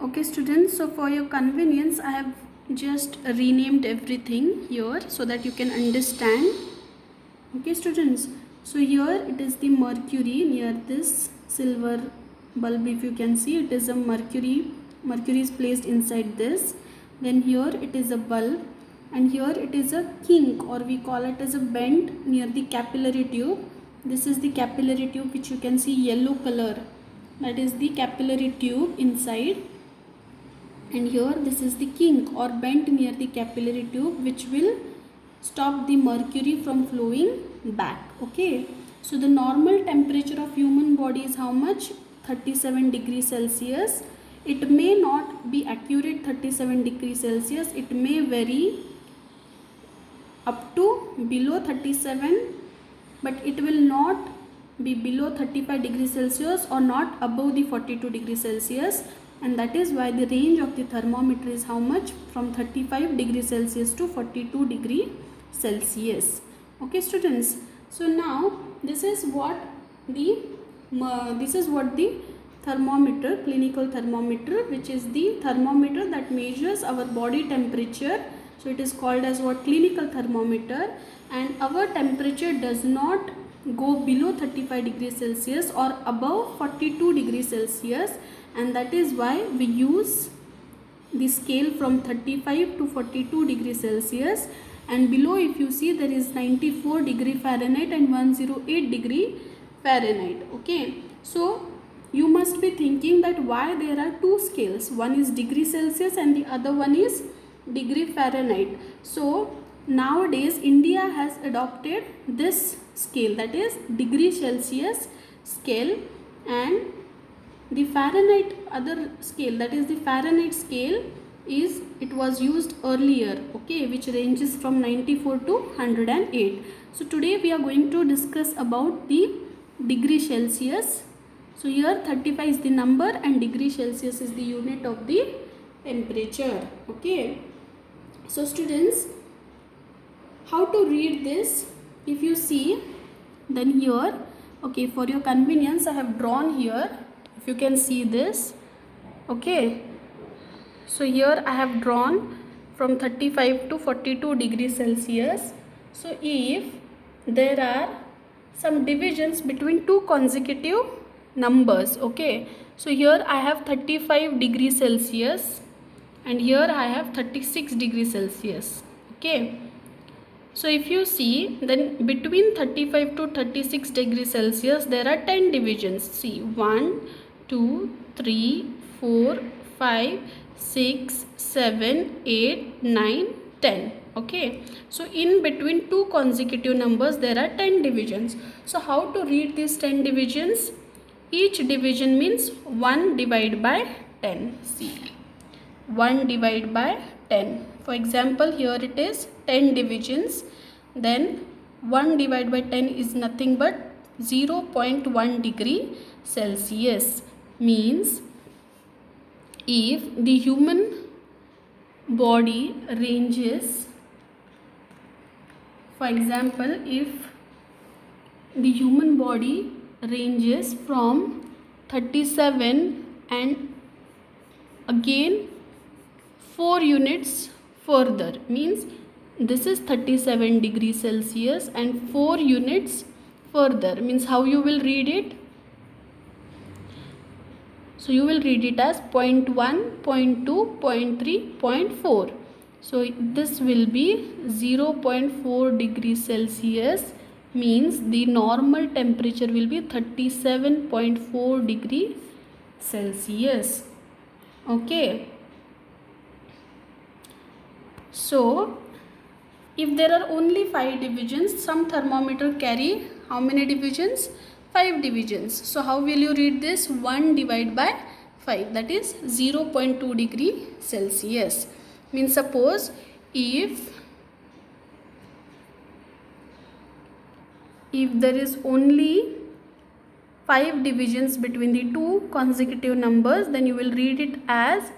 Okay students, so for your convenience I have just renamed everything here so that you can understand. Okay students, so here it is the mercury near this silver bulb. If you can see, it is a mercury is placed inside this. Then here it is a bulb, and here it is a kink, or we call it as a bend near the capillary tube. This is the capillary tube which you can see yellow color, that is the capillary tube inside. And here this is the kink or bend near the capillary tube which will stop the mercury from flowing back. Okay, so the normal temperature of human body is how much? 37 degrees Celsius. It may not be accurate 37 degrees Celsius, it may vary up to below 37, but it will not be below 35 degrees Celsius or not above the 42 degrees Celsius. And that is why the range of the thermometer is how much? From 35 degrees Celsius to 42 degree Celsius. Okay students, so now this is what the thermometer, clinical thermometer, which is the thermometer that measures our body temperature. So it is called as what? Clinical thermometer. And our temperature does not go below 35 degrees Celsius or above 42 degrees Celsius, and that is why we use the scale from 35 to 42 degrees Celsius. And below, if you see, there is 94 degree Fahrenheit and 108 degree Fahrenheit. Okay, so you must be thinking that why there are two scales, one is degree Celsius and the other one is degree Fahrenheit. So nowadays India has adopted this scale, that is degree Celsius scale, and the Fahrenheit other scale, that is the Fahrenheit scale, it was used earlier, okay, which ranges from 94 to 108. So today we are going to discuss about the degree Celsius. So here 35 is the number and degree Celsius is the unit of the temperature. Okay, so students, how to read this? If you see, then here, okay, for your convenience I have drawn here, if you can see this. Okay, so here I have drawn from 35 to 42 degrees Celsius. So if there are some divisions between two consecutive numbers, okay, so here I have 35 degrees Celsius and here I have 36 degrees Celsius. Okay, so if you see, then between 35 to 36 degrees Celsius there are 10 divisions. See, 1 2 3 4 5 6 7 8 9 10. Okay, so in between two consecutive numbers there are 10 divisions. So how to read these 10 divisions? Each division means 1 divided by 10. See, 1 divided by 10. For example, here it is 10 divisions. Then 1 divided by 10 is nothing but 0.1 degree Celsius. Means if the human body ranges, for example, if the human body ranges from 37 and again 4 units further, means this is 37 degrees Celsius and 4 units further, means how you will read it? So you will read it as 0.1, 0.2, 0.3, 0.4. So this will be 0.4 degrees Celsius, means the normal temperature will be 37.4 degree Celsius. Okay, so if there are only 5 divisions, some thermometer carry how many divisions? 5 divisions. So how will you read this? 1 divided by 5, that is 0.2 degree Celsius. Means suppose if there is only 5 divisions between the two consecutive numbers, then you will read it as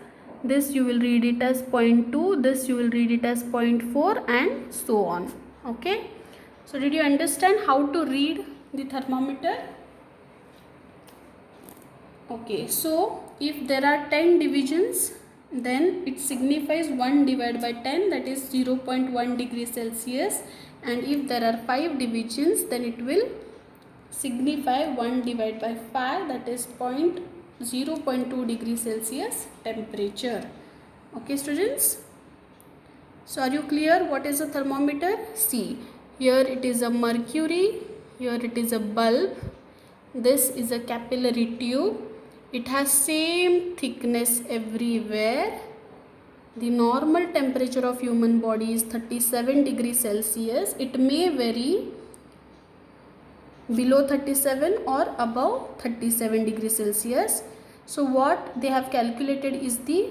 this, you will read it as 0.2, this you will read it as 0.4, and so on. Okay, so did you understand how to read the thermometer? Okay, so if there are 10 divisions, then it signifies 1 divided by 10, that is 0.1 degree Celsius, and if there are 5 divisions, then it will signify 1 divided by 5, that is 0.2 degree Celsius temperature. Okay students, so are you clear what is a thermometer? See, here it is a mercury, here it is a bulb, this is a capillary tube. It has same thickness everywhere. The normal temperature of human body is 37 degrees Celsius. It may vary below 37 or above 37 degrees Celsius. So what they have calculated is the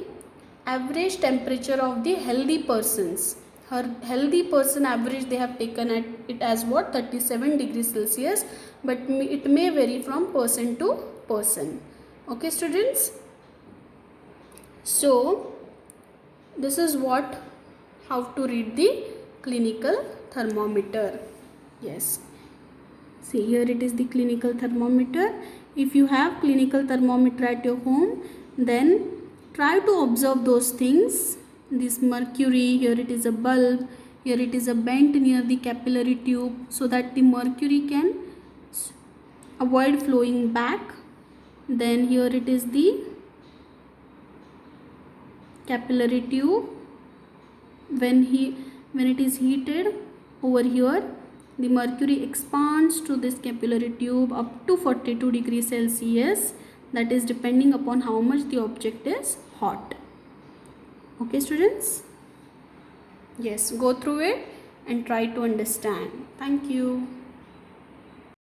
average temperature of the healthy persons. Her healthy person average they have taken at it as what, 37 degrees Celsius, but it may vary from person to person. Okay students, so this is what, how to read the clinical thermometer. Yes, see here it is the clinical thermometer. If you have clinical thermometer at your home, then try to observe those things. This mercury, here it is a bulb, here it is a bent near the capillary tube, so that the mercury can avoid flowing back. Then here it is the capillary tube. When it is heated over here, the mercury expands to this capillary tube up to 42 degrees Celsius, that is depending upon how much the object is hot. Okay students, yes, go through it and try to understand. Thank you.